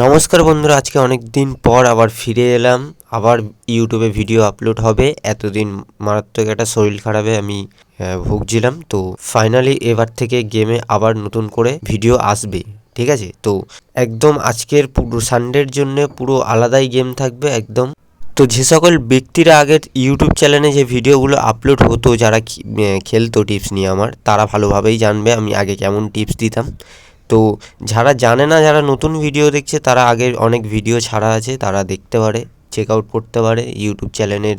নমস্কার বন্ধুরা, আজকে অনেক দিন পর আবার ফিরে এলাম। আবার ইউটিউবে ভিডিও আপলোড হবে। এতদিন মারাত্মক একটা শরীর খারাপে আমি ভুগছিলাম। তো ফাইনালি এবার থেকে গেমে আবার নতুন করে ভিডিও আসবে, ঠিক আছে? তো একদম আজকের পুরো সানডের জন্য পুরো আলাদাই গেম থাকবে একদম। তো যে সকল ব্যক্তিরা আগের ইউটিউব চ্যানেলে যে ভিডিওগুলো আপলোড হতো, যারা খেলতো টিপস নিয়ে আমার, তারা ভালোভাবেই জানবে আমি আগে কেমন টিপস দিতাম। তো যারা জানে না, যারা নতুন ভিডিও দেখছে, তারা আগের অনেক ভিডিও ছাড়া আছে, তারা দেখতে পারে, চেক আউট করতে পারে ইউটিউব চ্যানেলের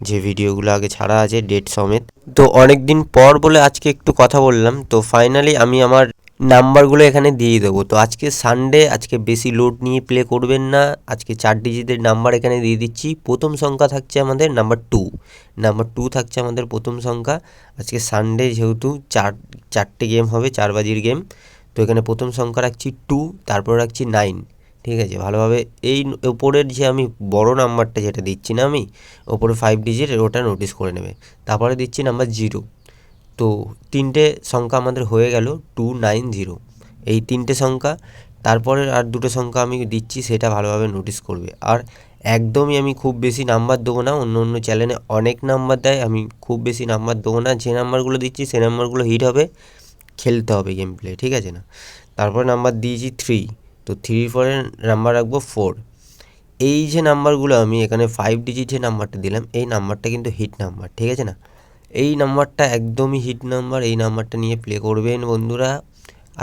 যে ভিডিওগুলো আগে ছাড়া আছে ডেট সমেত। তো অনেক দিন পর বলে আজকে একটু কথা বললাম। তো ফাইনালি আমি আমার নাম্বারগুলো এখানে দিয়ে দেবো। তো আজকে সানডে, আজকে বেশি লোড নিয়ে প্লে করবেন না। আজকে 4 ডিজিটের নাম্বার এখানে দিয়ে দিচ্ছি। প্রথম সংখ্যা থাকছে আমাদের নাম্বার 2 থাকছে আমাদের প্রথম সংখ্যা। আজকে সানডে যেহেতু চারটে গেম হবে, 4 বাজির গেম। তো এখানে প্রথম সংখ্যা রাখছি 2, তারপর রাখছি 9, ঠিক আছে? ভালোভাবে এই ওপরের যে আমি বড় নাম্বারটা যেটা দিচ্ছি না আমি, ওপরে 5 ডিজিট, ওটা নোটিস করে নেবে। তারপরে দিচ্ছি নাম্বার 0। তো তিনটে সংখ্যা আমাদের হয়ে গেল 290, এই তিনটে সংখ্যা। তারপরে আর দুটো সংখ্যা আমি দিচ্ছি, সেটা ভালোভাবে নোটিস করবে। আর একদমই আমি খুব বেশি নাম্বার দেবো না। অন্য অন্য চ্যানেলে অনেক নাম্বার দেয়, আমি খুব বেশি নাম্বার দেবো না। যে নাম্বারগুলো দিচ্ছি সে নাম্বারগুলো হিট হবে, খেলতে হবে গেম প্লে, ঠিক আছে না? তারপরে নাম্বার দিয়েছি 3, তো 3 পরে নাম্বার রাখবো 4। এই যে নাম্বারগুলো আমি এখানে 5 ডিজিট যে নাম্বারটা দিলাম, এই নাম্বারটা কিন্তু হিট নাম্বার, ঠিক আছে না? এই নাম্বারটা একদমই হিট নাম্বার। এই নাম্বারটা নিয়ে প্লে করবেন বন্ধুরা।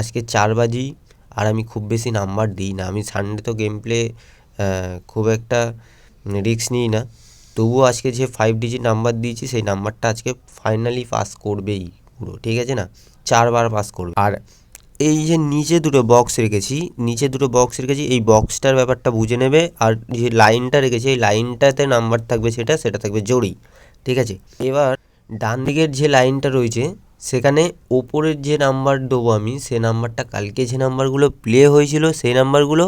আজকে 4 বাজি। আর আমি খুব বেশি নাম্বার দিই না, আমি সানডে তো গেম প্লে খুব একটা রিস্ক নিই না। তবুও আজকে যে 5 ডিজিট নাম্বার দিয়েছি, সেই নাম্বারটা আজকে ফাইনালি পাস করবেই পুরো, ঠিক আছে না? 4বার পাস করবে। আর এই যে নিচে দুটো বক্স রেখেছি, এই বক্সটার ব্যাপারটা বুঝে নেবে। আর যে লাইনটা রেখেছি, এই লাইনটাতে নাম্বার থাকবে, সেটা থাকবে জড়ি, ঠিক আছে? এবার ডান দিকের যে লাইনটা রয়েছে, সেখানে ওপরের যে নাম্বার দেবো আমি, সে নাম্বারটা কালকে যে নাম্বারগুলো প্লে হয়েছিল সেই নাম্বারগুলো।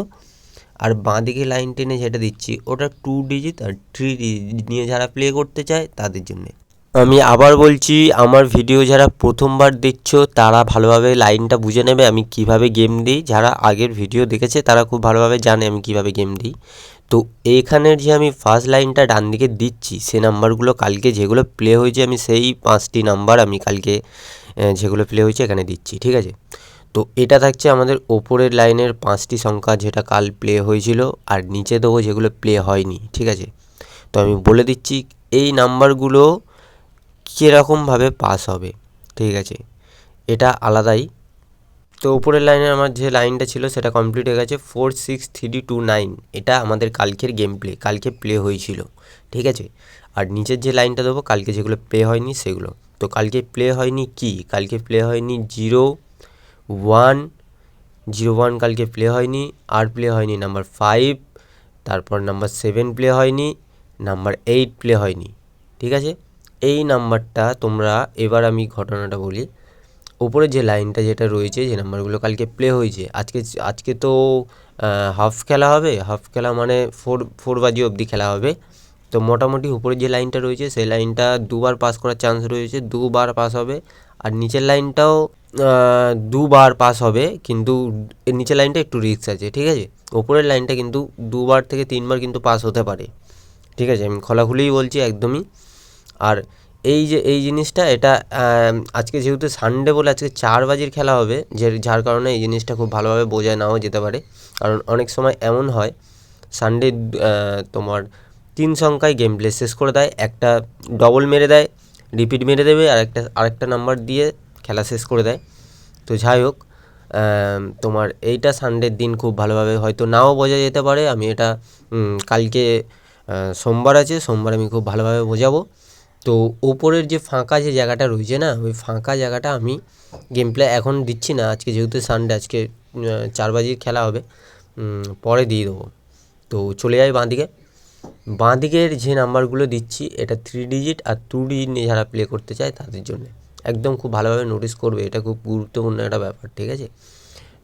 আর বাঁ দিকে লাইন টেনে যেটা দিচ্ছি, ওটা 2 ডিজিট আর 3 ডিজিট নিয়ে যারা প্লে করতে চায় তাদের জন্যে। আমি আবার বলছি, আমার ভিডিও যারা প্রথমবার দেখছো তারা ভালোভাবে লাইনটা বুঝে নেবে আমি কিভাবে গেম দিই। যারা আগের ভিডিও দেখেছে তারা খুব ভালোভাবে জানে আমি কিভাবে গেম দিই। তো এইখানের যে আমি ফার্স্ট লাইনটা ডান দিকে দিচ্ছি, সে নাম্বারগুলো কালকে যেগুলো প্লে হয়েছে, আমি সেই 5টি নাম্বার আমি কালকে যেগুলো প্লে হয়েছে এখানে দিচ্ছি, ঠিক আছে? তো এটা থাকছে আমাদের ওপরের লাইনের 5টি সংখ্যা যেটা কাল প্লে হয়েছিল। আর নিচে দেবো যেগুলো প্লে হয়নি, ঠিক আছে? তো আমি বলে দিচ্ছি এই নাম্বারগুলো কীরকমভাবে পাস হবে, ঠিক আছে? এটা আলাদাই। তো উপরের লাইনে আমার যে লাইনটা ছিল সেটা কমপ্লিট হয়ে গেছে। 4 6 3 2 9, এটা আমাদের কালকের গেম প্লে, কালকে প্লে হয়েছিল, ঠিক আছে? আর নিচের যে লাইনটা দেবো কালকে যেগুলো প্লে হয়নি সেগুলো। তো কালকে প্লে হয়নি কি, কালকে প্লে হয়নি 0 1, 0 1 কালকে প্লে হয়নি। আর প্লে হয়নি নাম্বার 5, তারপর নাম্বার 7 প্লে হয়নি, নাম্বার 8 প্লে হয়নি, ঠিক আছে? এই নাম্বারটা তোমরা, এবার আমি ঘটনাটা বলি। ওপরে যে লাইনটা যেটা রয়েছে, যে নাম্বারগুলো কালকে প্লে হয়েছে, আজকে তো হাফ খেলা হবে। হাফ খেলা মানে 4 বাজি অবধি খেলা হবে। তো মোটামুটি উপরে যে লাইনটা রয়েছে সেই লাইনটা দুবার পাস করার চান্স রয়েছে, দুবার পাস হবে। আর নিচের লাইনটাও দুবার পাস হবে, কিন্তু নিচের লাইনটা একটু রিস্ক আছে, ঠিক আছে? ওপরের লাইনটা কিন্তু 2বার থেকে 3বার কিন্তু পাস হতে পারে, ঠিক আছে? আমি খোলাখুলিই বলছি একদমই। আর এই জিনিসটা, এটা আজকে যেহেতু সানডে বলে আজকে 4 বাজির খেলা হবে, যার কারণে এই জিনিসটা খুব ভালোভাবে বোঝা নাও যেতে পারে। কারণ অনেক সময় এমন হয় সানডে তোমার 3 সংখ্যায় গেম প্লে শেষ করে দেয়, একটা ডবল মেরে দেয়, রিপিট মেরে দেবে, আরেকটা নাম্বার দিয়ে খেলা শেষ করে দেয়। তো যাই হোক, তোমার এইটা সানডের দিন খুব ভালোভাবে হয়তো নাও বোঝা যেতে পারে। আমি এটা কালকে সোমবার আছে, সোমবার আমি খুব ভালোভাবে বোঝাবো। তো ওপরের যে ফাঁকা যে জায়গাটা রয়েছে না, ওই ফাঁকা জায়গাটা আমি গেম প্লে এখন দিচ্ছি না, আজকে যেহেতু সানডে, আজকে 4 বাজির খেলা হবে, পরে দিয়ে দেবো। তো চলে যাই বাঁদিকের যে নাম্বারগুলো দিচ্ছি, এটা 3 ডিজিট আর 2 ডিজিট নিয়ে যারা প্লে করতে চায় তাদের জন্য একদম খুব ভালোভাবে নোটিস করবে, এটা খুব গুরুত্বপূর্ণ একটা ব্যাপার, ঠিক আছে?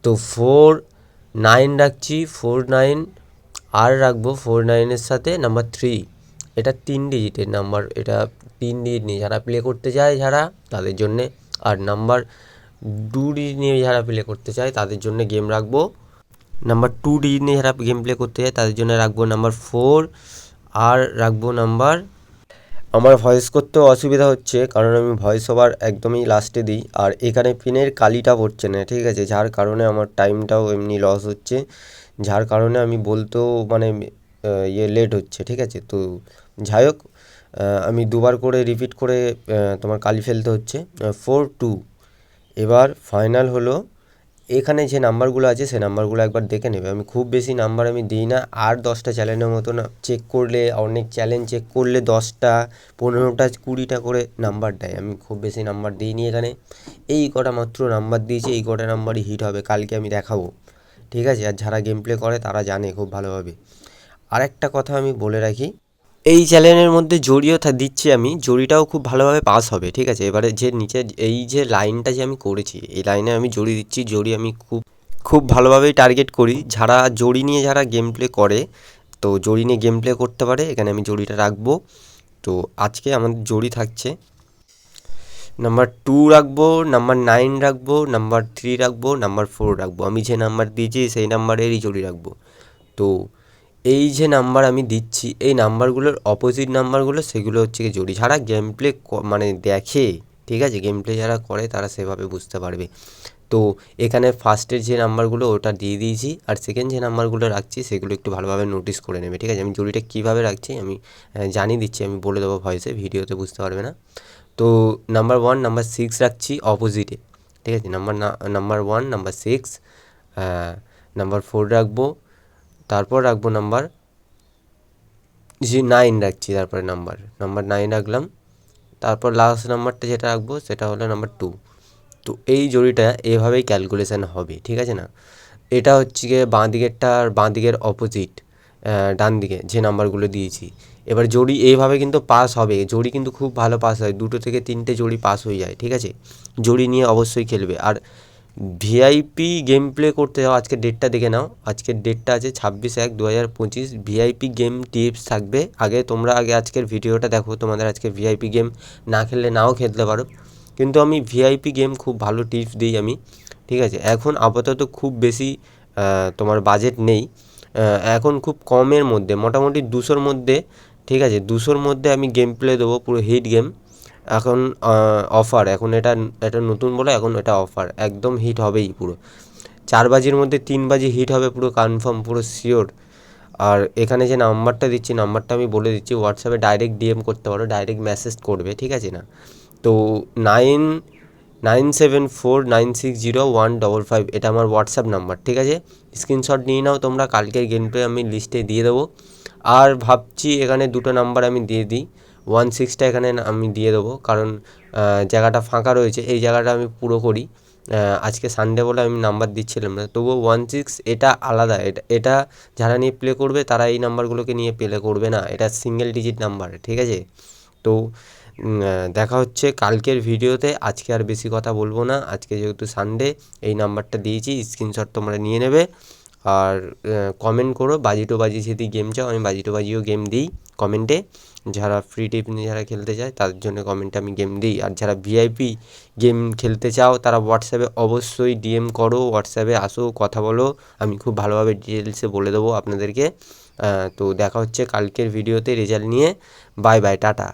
তো 4 9 রাখছি, 4 9, আর রাখবো 4 9-এর সাথে নাম্বার 3, এটা 3 ডিজিটের নাম্বার, এটা 3 ডিজিট নিয়ে যারা প্লে করতে চায় যারা, তাদের জন্যে। আর নাম্বার 2 ডিজিট নিয়ে যারা প্লে করতে চায় তাদের জন্য গেম রাখবো নাম্বার 2D নিয়ে যারা গেম প্লে করতে চায় তাদের জন্য রাখবো নাম্বার 4, আর রাখবো নাম্বার, আমার ভয়েস করতেও অসুবিধা হচ্ছে কারণ আমি ভয়েস ওভার একদমই লাস্টে দিই, আর এখানে পেনের কালিটা পড়ছে না, ঠিক আছে, যার কারণে আমার টাইমটাও এমনি লস হচ্ছে, যার কারণে আমি বলতেও মানে লেট হচ্ছে, ঠিক আছে। তো যাই হোক, আমি দুবার করে রিপিট করে তোমার কালি ফেলতে হচ্ছে। 4-2। এবার ফাইনাল হলো, এখানে যে নাম্বারগুলো আছে সে নাম্বারগুলো একবার দেখে নেবে। আমি খুব বেশি নাম্বার আমি দিই না, আর 10টা চ্যালেঞ্জের মতো না চেক করলে, অনেক চ্যালেঞ্জ চেক করলে 10টা 15টা 20টা করে নাম্বার দেয়, আমি খুব বেশি নাম্বার দিইনি এখানে, এই কটা মাত্র নাম্বার দিয়েছি, এই কটা নাম্বারই হিট হবে, কালকে আমি দেখাবো, ঠিক আছে। আর যারা গেম প্লে করে তারা জানে খুব ভালোভাবে। আর একটা কথা আমি বলে রাখি, এই চ্যানেলের মধ্যে জড়িও দিচ্ছি আমি, জড়িটাও খুব ভালোভাবে পাস হবে, ঠিক আছে। এবারে যে নিচে এই যে লাইনটা যে আমি করেছি, এই লাইনে আমি জড়ি দিচ্ছি, জড়ি আমি খুব খুব ভালোভাবেই টার্গেট করি, যারা জড়ি নিয়ে যারা গেম প্লে করে, তো জড়ি নিয়ে গেম প্লে করতে পারে, এখানে আমি জড়িটা রাখবো। তো আজকে আমাদের জড়ি থাকছে নাম্বার 2 রাখবো, নাম্বার 9 রাখবো, নাম্বার 3 রাখবো, নাম্বার 4 রাখবো, আমি যে নাম্বার দিয়েছি সেই নাম্বারেরই জড়ি রাখবো। তো এই যে নাম্বার আমি দিচ্ছি, এই নাম্বারগুলোর অপোজিট নাম্বারগুলো সেগুলো হচ্ছে কি জড়ি, যারা গেম প্লে মানে দেখে, ঠিক আছে, গেম প্লে যারা করে তারা সেভাবে বুঝতে পারবে। তো এখানে ফার্স্টের যে নাম্বারগুলো ওটা দিয়ে দিয়েছি, আর সেকেন্ড যে নাম্বারগুলো রাখছি সেগুলো একটু ভালোভাবে নোটিস করে নেবে, ঠিক আছে। আমি জড়িটা কীভাবে রাখছি আমি জানিয়ে দিচ্ছি, আমি বলে দেবো ভয়েসে, ভিডিওতে বুঝতে পারবে না। তো নাম্বার 1 নাম্বার 6 রাখছি অপোজিটে, ঠিক আছে, নাম্বার 1 নাম্বার 6, নাম্বার 4 রাখবো, তারপর রাখবো নাম্বার 9 রাখছি, তারপরে নাম্বার 9 রাখলাম, তারপর লাস্ট নাম্বারটা যেটা রাখবো সেটা হলো নাম্বার 2। তো এই জড়িটা এভাবেই ক্যালকুলেশান হবে, ঠিক আছে না। এটা হচ্ছে গিয়ে বাঁ দিকেরটা, আর বাঁ দিকের অপোজিট ডান দিকে যে নাম্বারগুলো দিয়েছি। এবার জড়ি এইভাবে কিন্তু পাস হবে, জড়ি কিন্তু খুব ভালো পাস হয়, 2 থেকে 3টে জড়ি পাস হয়ে যায়, ঠিক আছে। জড়ি নিয়ে অবশ্যই খেলবে। আর ভিআইপি গেম প্লে করতে যাও, আজকের ডেটটা দেখে নাও, আজকের ডেটটা আছে 26/1/2025, ভিআইপি গেম টিপস থাকবে, তোমরা আগে আজকের ভিডিওটা দেখো, তোমাদের আজকে ভিআইপি গেম না খেললে নাও খেলতে পারো, কিন্তু আমি ভিআইপি গেম খুব ভালো টিপস দিই আমি, ঠিক আছে। এখন আপাতত খুব বেশি তোমার বাজেট নেই, এখন খুব কমের মধ্যে, মোটামুটি 200-র মধ্যে, ঠিক আছে, 200-র মধ্যে আমি গেম প্লে দেবো, পুরো হিট গেম। এখন অফার, এখন এটা নতুন বলে এখন এটা অফার, একদম হিট হবেই পুরো, 4 বাজির মধ্যে 3 বাজি হিট হবে পুরো কনফার্ম, পুরো শিওর। আর এখানে যে নাম্বারটা দিচ্ছি, নাম্বারটা আমি বলে দিচ্ছি, হোয়াটসঅ্যাপে ডাইরেক্ট ডিএম করতে পারো, ডাইরেক্ট মেসেজ করবে, ঠিক আছে না। তো 9974960155, এটা আমার হোয়াটসঅ্যাপ নাম্বার, ঠিক আছে। স্ক্রিনশট নিয়ে নাও তোমরা, কালকের গেম প্লে আমি লিস্টে দিয়ে দেবো। আর ভাবছি এখানে 2টো নাম্বার আমি দিয়ে দিই, 16টা এখানে আমি দিয়ে দেবো, কারণ জায়গাটা ফাঁকা রয়েছে, এই জায়গাটা আমি পুরো করি। আজকে সানডে বলে আমি নাম্বার দিচ্ছিলাম না, তবুও 16 এটা আলাদা, এটা যারা নিয়ে প্লে করবে তারা এই নাম্বারগুলোকে নিয়ে প্লে করবে না, এটা সিঙ্গেল ডিজিট নাম্বার, ঠিক আছে। তো দেখা হচ্ছে কালকের ভিডিওতে, আজকে আর বেশি কথা বলবো না, আজকে যেহেতু সানডে, এই নাম্বারটা দিয়েছি, স্ক্রিনশট তোমরা নিয়ে নেবে। আর কমেন্ট করো বাজি যদি গেম চাও, আমি বাজিও গেম দিই কমেন্টে, যারা ফ্রি টিপ নিয়ে যারা খেলতে চায় তাদের জন্য কমেন্টে আমি গেম দিই। আর যারা ভিআইপি গেম খেলতে চাও তারা হোয়াটসঅ্যাপে অবশ্যই ডিএম করো, হোয়াটসঅ্যাপে আসো, কথা বলো, আমি খুব ভালোভাবে ডিটেলসে বলে দেবো আপনাদেরকে। তো দেখা হচ্ছে কালকের ভিডিওতে রেজাল্ট নিয়ে, বাই বাই, টাটা।